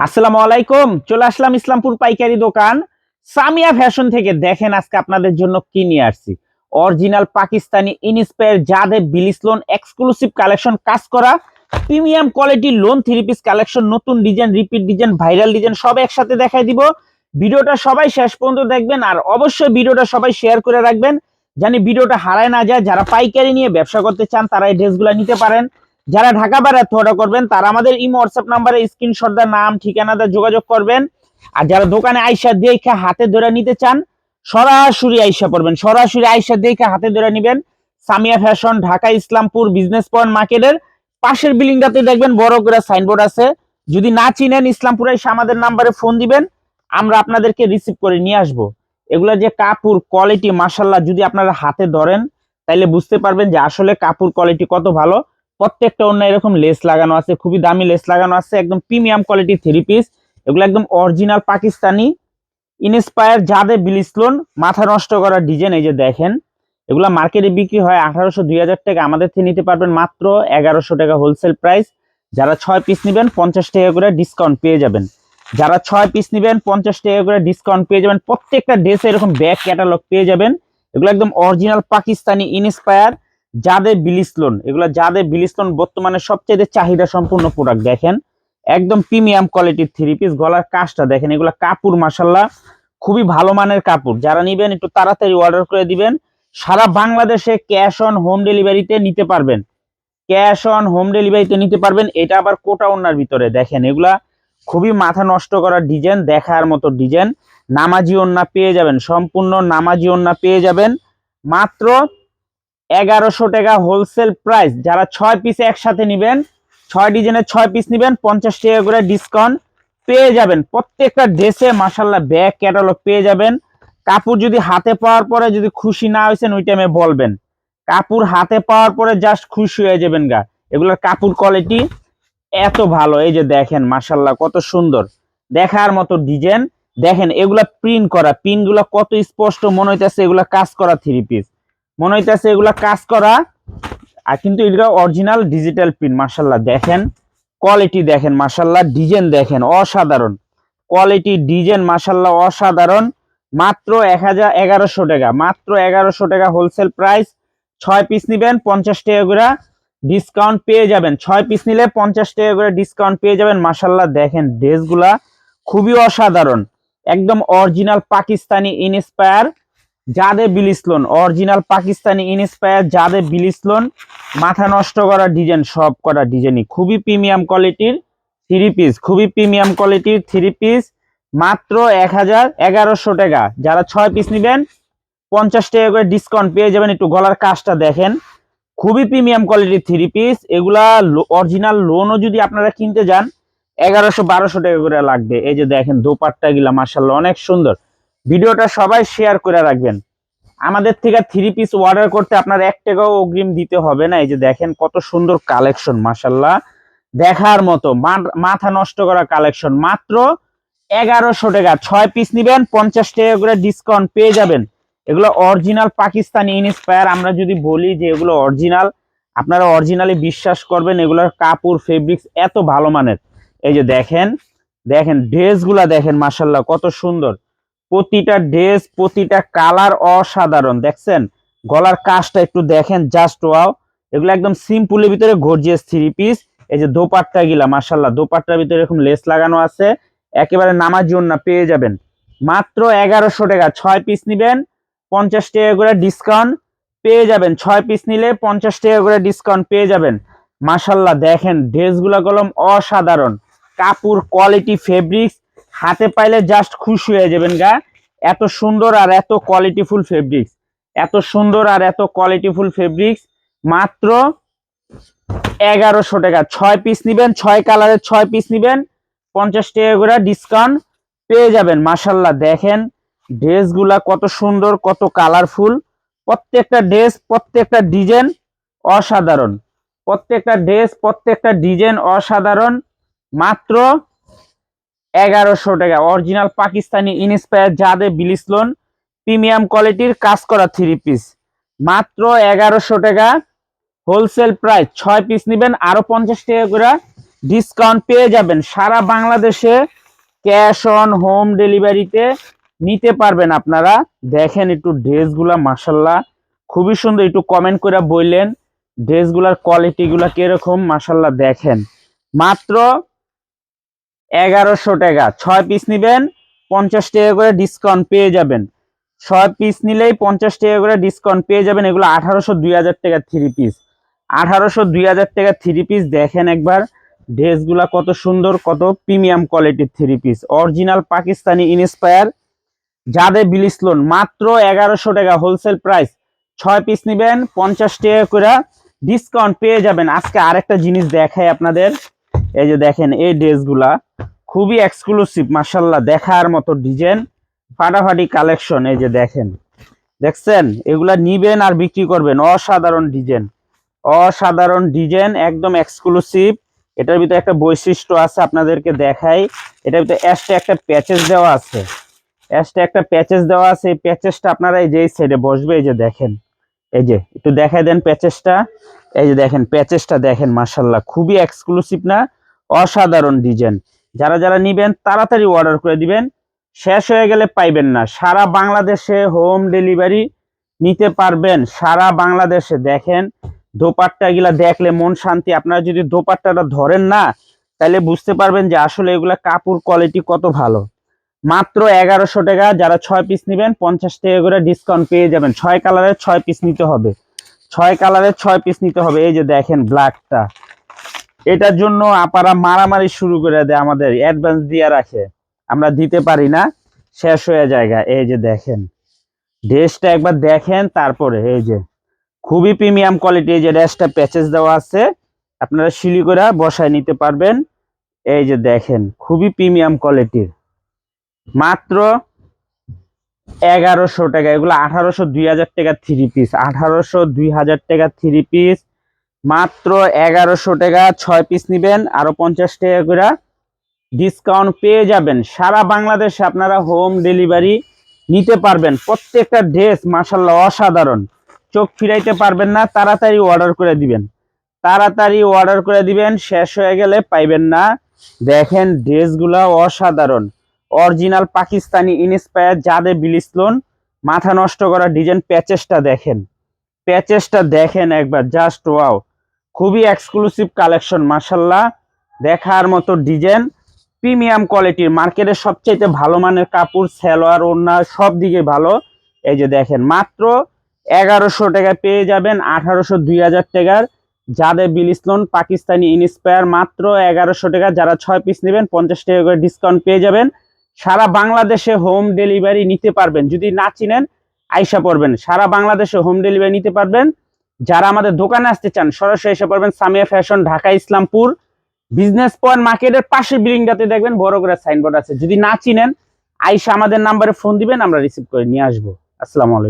আসসালামু আলাইকুম। চলে আসলাম ইসলামপুর পাইকারি দোকান সামিয়া ফ্যাশন থেকে। দেখেন আজকে আপনাদের জন্য কি নিয়ে আসছি। অরিজিনাল পাকিস্তানি ইনস্পায়ার জাদে বিলিসলোন এক্সক্লুসিভ কালেকশন, কাজ করা premium quality lawn three piece collection, নতুন design, repeat design, viral design সব একসাথে দেখাই দিব। ভিডিওটা সবাই শেষ পর্যন্ত দেখবেন, আর অবশ্যই ভিডিওটা সবাই শেয়ার করে রাখবেন জানি ভিডিওটা হারায় না যায়। যারা পাইকারি নিয়ে ব্যবসা করতে চান তারা এই ড্রেসগুলো নিতে পারেন। যারা ঢাকা বাইরে অর্ডার করবেন তারা আমাদের ইমো হোয়াটসঅ্যাপ নাম্বারে স্ক্রিনশট দেওয়া নাম ঠিকানা দিয়ে যোগাযোগ করবেন। আর যারা দোকানে আইসা দেখে হাতে ধরে নিতে চান সরাসরি আইসা পড়বেন, সরাসরি আইসা দেখে হাতে ধরে নেবেন। Samia fashion, Dhaka Islampur business point মার্কেটের পাশের বিল্ডিংটাতে দেখবেন বড় করে সাইনবোর্ড আছে। যদি না চিনেন ইসলামপুরে এসে আমাদের নাম্বারে ফোন দিবেন, আমরা আপনাদেরকে রিসিভ করে নিয়ে আসবো। এগুলা যে কাপড় কোয়ালিটি মাশাল্লাহ, যদি আপনারা হাতে ধরেন তাইলে বুঝতে পারবেন যে আসলে কাপড় কোয়ালিটি কত ভালো। প্রত্যেকটা অন্য এরকম লেস লাগানো আছে, খুবই দামি লেস লাগানো আছে, একদম প্রিমিয়াম কোয়ালিটি থ্রি পিস। এগুলো একদম অরিজিনাল পাকিস্তানি ইনস্পায়ার জাদে বিলিসলোন মাথা নষ্ট করার ডিজাইন। এই যে দেখেন, এগুলা মার্কেটে বিক্রি হয় 1800-2000 টাকা, আমাদের থেকে নিতে পারবেন মাত্র 1100 টাকা হোলসেল প্রাইস। যারা 6 পিস নেবেন 50 টাকা করে ডিসকাউন্ট পেয়ে যাবেন। যারা 6 পিস নেবেন 50 টাকা করে ডিসকাউন্ট পেয়ে যাবেন। প্রত্যেকটা ড্রেসে এরকম ব্যাক ক্যাটালগ পেয়ে যাবেন। এগুলো একদম অরিজিনাল পাকিস্তানি ইনস্পায়ার জাদে বিলিসলোন। এগুলো জাদে বিলিসলোন বর্তমানে সবচেয়ে চাহিদা সম্পূর্ণ প্রোডাক্ট। দেখেন একদম প্রিমিয়াম কোয়ালিটির থ্রি পিস। গলার কাজটা দেখেন, এগুলো কাপড় মাশাল্লাহ খুবই ভালো মানের কাপড়। যারা নিবেন একটু তাড়াতাড়ি অর্ডার করে দিবেন। সারা বাংলাদেশে ক্যাশ অন হোম ডেলিভারিতে নিতে পারবেন, ক্যাশ অন হোম ডেলিভারিতে নিতে পারবেন। এটা আবার কোটা ওন্নার ভিতরে। দেখেন এগুলা খুবই মাথা নষ্ট করার ডিজাইন, দেখার মতো ডিজাইন। নামাজি ওন্না পেয়ে যাবেন, সম্পূর্ণ নামাজি ওন্না পেয়ে যাবেন মাত্র 1100 টাকা হোলসেল প্রাইস। যারা 6 পিস একসাথে নিবেন, 6 ডিজাইনের 6 পিস নিবেন 50 টাকা করে ডিসকাউন্ট পেয়ে যাবেন। প্রত্যেকটা ড্রেসে মাশাল্লাহ ব্যাক ক্যাটালগ পেয়ে যাবেন। কাপড় যদি হাতে পাওয়ার পরে যদি খুশি না হয়েছেন ওই টাইমে বলবেন, কাপড় হাতে পাওয়ার পরে জাস্ট খুশি হয়ে যাবেন গা। এগুলোর কাপড় কোয়ালিটি এত ভালো। এই যে দেখেন মাশাল্লাহ কত সুন্দর, দেখার মতো ডিজাইন। দেখেন এগুলা প্রিন্ট করা, প্রিন্টগুলো কত স্পষ্ট, মনে হইতেছে এগুলা কাজ করা থ্রি পিস, মনে হইতেছে এগুলা কাজ করা। আর কিন্তু এগুলো অরিজিনাল ডিজিটাল প্রিন্ট। মাশাল্লাহ দেখেন কোয়ালিটি, দেখেন মাশাল্লাহ ডিজাইন দেখেন অসাধারণ কোয়ালিটি, ডিজাইন মাশাল্লাহ অসাধারণ। মাত্র 1100 টাকা, মাত্র 1100 টাকা হোলসেল প্রাইস। 6 পিস নিবেন 50 টাকা করে ডিসকাউন্ট পেয়ে যাবেন। 6 পিস নিলে 50 টাকা করে ডিসকাউন্ট পেয়ে যাবেন। মাশাল্লাহ দেখেন ড্রেসগুলা খুবই অসাধারণ, একদম অরিজিনাল পাকিস্তানি ইনস্পায়ার জাদে বিলিসলোন, অরিজিনাল পাকিস্তানি ইনস্পায়ার জাদে বিলিসলোন মাথা নষ্ট করা ডিজাইন। সব করা ডিজাইনই খুবই প্রিমিয়াম কোয়ালিটির থ্রি পিস, খুবই প্রিমিয়াম কোয়ালিটির থ্রি পিস। মাত্র 1100 টাকা। যারা 6 পিস নেবেন 50 টাকা করে ডিসকাউন্ট পেয়ে যাবেন। একটু গলার কাজটা দেখেন, খুবই প্রিমিয়াম কোয়ালিটির থ্রি পিস। এগুলা অরিজিনাল লোনও যদি আপনারা কিনতে যান 1100-1200 টাকা করে লাগবে। এই যে দেখেন দোপাট্টা গুলা মাশাল্লাহ অনেক সুন্দর। ভিডিওটা সবাই শেয়ার করে রাখবেন। আমাদের থেকে থ্রি পিস অর্ডার করতে আপনার 1 টাকাও অগ্রিম দিতে হবে না। এই যে দেখেন কত সুন্দর কালেকশন মাশাল্লাহ, দেখার মতো মাথা নষ্ট করা কালেকশন। মাত্র 1100 টাকা। 6 পিস নিবেন 50 টাকা করে ডিসকাউন্ট পেয়ে যাবেন। এগুলো অরিজিনাল পাকিস্তানি ইনস্পায়ার। আমরা যদি বলি যে এগুলো অরিজিনাল, আপনারা অরিজিনালি বিশ্বাস করবেন। এগুলোর কাপড় ফেব্রিক্স এত ভালো মানের। এই যে দেখেন, দেখেন ড্রেসগুলা দেখেন মাশাল্লাহ কত সুন্দর। প্রতিটা ড্রেস, প্রতিটা কালার অসাধারণ। দেখছেন গলার কাজটা একটু দেখেন, জাস্ট ওয়াও। এগুলো একদম সিম্পলের ভিতরে গর্জিয়াস থ্রি পিস। এই যে দোপাট্টা গিলা মাশাল্লাহ, দোপাট্টার ভিতরে এরকম লেস লাগানো আছে, একেবারে নামাজি ওন্না পেয়ে যাবেন। মাত্র 1100 টাকা। 6 পিস নিবেন 50 টাকা করে ডিসকাউন্ট পেয়ে যাবেন। 6 পিস নিলে 50 টাকা করে ডিসকাউন্ট পেয়ে যাবেন। মাশাল্লাহ দেখেন ড্রেসগুলা কলম অসাধারণ, কাপড় কোয়ালিটি ফেব্রিক্স হাতে পাইলে জাস্ট খুশি হয়ে যাবেন গা। এত সুন্দর আর এত কোয়ালিটিফুল ফেব্রিক্স, এত সুন্দর আর এত কোয়ালিটিফুল ফেব্রিক্স। মাত্র 1100 টাকা। 6 পিস নিবেন, 6 কালারের 6 পিস নিবেন 50 টাকা করে ডিসকাউন্ট পেয়ে যাবেন। মাশাল্লাহ দেখেন ড্রেসগুলা কত সুন্দর, কত কালারফুল। প্রত্যেকটা ড্রেস, প্রত্যেকটা ডিজাইন অসাধারণ, প্রত্যেকটা ড্রেস, প্রত্যেকটা ডিজাইন অসাধারণ। মাত্র 1100 টাকা। অরিজিনাল পাকিস্তানি ইনস্পায়ার জাদে বিলিসলোন প্রিমিয়াম কোয়ালিটির কাজ করা থ্রি পিস। মাত্র 1100 টাকা হোলসেল প্রাইস। 6 পিস নেবেন আরো 50 টাকা করে ডিসকাউন্ট পেয়ে যাবেন। সারা বাংলাদেশে ক্যাশ অন হোম ডেলিভারিতে নিতে পারবেন আপনারা। দেখেন একটু ড্রেসগুলা মাশাল্লাহ খুবই সুন্দর, একটু কমেন্ট করে বললেন ড্রেসগুলার কোয়ালিটিগুলা কিরকম। মাশাল্লাহ দেখেন মাত্র 1100 টাকা, 6 পিস নিবেন 50 টাকা করে ডিসকাউন্ট পেয়ে যাবেন। 6 পিস নিলেই 50 টাকা করে ডিসকাউন্ট পেয়ে যাবেন। এগুলো 1800 2000 টাকা থ্রি পিস, 1800 2000 টাকা থ্রি পিস। দেখেন একবার ড্রেসগুলা কত সুন্দর, কত প্রিমিয়াম কোয়ালিটির three piece, original Pakistani inspire যাদের বিলিস লোন, মাত্র 1100 টাকা হোলসেল প্রাইস। 6 পিস নিবেন 50 টাকা করে ডিসকাউন্ট পেয়ে যাবেন। আজকে আরেকটা জিনিস দেখাই আপনাদের, এই যে দেখেন এই ড্রেসগুলা খুবই এক্সক্লুসিভ মাশাল্লাহ, দেখার মতো ডিজাইন, ফাটাফাটি কালেকশন। এই যে দেখেন, দেখছেন এগুলা নিবেন আর বিক্রি করবেন। অসাধারণ ডিজাইন, অসাধারণ ডিজাইন, একদম এক্সক্লুসিভ। এটার ভিতরে একটা বৈশিষ্ট্য আছে আপনাদেরকে দেখাই। এটার ভিতরে একটা প্যাচেস দেওয়া আছে, একটা প্যাচেস দেওয়া আছে। এই প্যাচেসটা আপনারা এই যে এই সাইডে বসবে, এই যে দেখেন, এই যে একটু দেখাই দেন প্যাচেসটা। এই যে দেখেন প্যাচেসটা দেখেন মাশাল্লাহ খুবই এক্সক্লুসিভ না, অসাধারণ ডিজাইন। যারা যারা নিবেন তাড়াতাড়ি অর্ডার করে দিবেন, শেষ হয়ে গেলে পাইবেন না। সারা বাংলাদেশে হোম ডেলিভারি নিতে পারবেন, সারা বাংলাদেশে। দেখেন দোপাট্টা গুলা দেখলে মন শান্তি। আপনারা যদি দোপাট্টাটা ধরেন না তাহলে বুঝতে পারবেন যে আসলে এগুলা কাপড় কোয়ালিটি কত ভালো। মাত্র 1100 টাকা, যারা 6 পিস নেবেন 50 টাকা করে ডিসকাউন্ট পেয়ে যাবেন। 6 কালারের 6 পিস নিতে হবে, 6 কালারের 6 পিস নিতে হবে। এই যে দেখেন ব্ল্যাকটা, এটার জন্য আপারা মারামারি শুরু করে দেয়, আমাদের অ্যাডভান্স দিয়ে রাখে, আমরা দিতে পারি না, শেষ হয়ে যায়। এই যে দেখেন ড্রেসটা একবার দেখেন, তারপরে এই যে খুবই প্রিমিয়াম কোয়ালিটি। এই যে ড্রেসটা প্যাচেস দেওয়া আছে, আপনারা শিলি করে বসায় নিতে পারবেন। এই যে দেখেন খুবই প্রিমিয়াম কোয়ালিটির, মাত্র 1100 টাকা। এগুলো 1800 2000 টাকা থ্রি পিস, 1800 2000 টাকা থ্রি পিস, মাত্র 1100 টাকা। 6 পিস নিবেন আরো 50 টাকা করে ডিসকাউন্ট পেয়ে যাবেন। সারা বাংলাদেশে আপনারা হোম ডেলিভারি নিতে পারবেন। প্রত্যেকটা ড্রেস মাশাল্লাহ অসাধারণ, চোখ ফিরাইতে পারবেন না। তাড়াতাড়ি অর্ডার করে দিবেন, তাড়াতাড়ি অর্ডার করে দিবেন, শেষ হয়ে গেলে পাইবেন না। দেখেন ড্রেসগুলা অসাধারণ, অরিজিনাল পাকিস্তানি ইন্সপায়ার যাদের বিলিস লোন, মাথা নষ্ট করা ডিজাইন। প্যাচেসটা দেখেন, প্যাচেসটা দেখেন একবার, জাস্ট ওয়াও, খুবই এক্সক্লুসিভ কালেকশন মাশাল্লাহ, দেখার মতো ডিজাইন, প্রিমিয়াম কোয়ালিটির, মার্কেটের সবচেয়ে ভালো মানের কাপড়, সালোয়ার ওড়না সব দিকে ভালো। এই যে দেখেন মাত্র 1100 টাকায় পেয়ে যাবেন। 1800 2000 টাকার যাদের বিলিস লোন পাকিস্তানি ইন্সপায়ার, মাত্র 1100 টাকা। যারা 6 পিস নেবেন 50 টাকা করে ডিসকাউন্ট পেয়ে যাবেন। সারা বাংলাদেশে হোম ডেলিভারি নিতে পারবেন, যদি না চিনেন আইসা পড়বেন, সারা বাংলাদেশে হোম ডেলিভারি নিতে পারবেন। যারা আমাদের দোকানে আসতে চান সরাসরি এসে পড়বেন, Samia fashion, Dhaka Islampur business point মার্কেটের পাশে বিল্ডিংটাতে দেখবেন বড় করে সাইনবোর্ড আছে। যদি না চিনেন আইসা আমাদের নাম্বারে ফোন দিবেন, আমরা রিসিভ করে নিয়ে আসবো। আসসালামু আলাইকুম।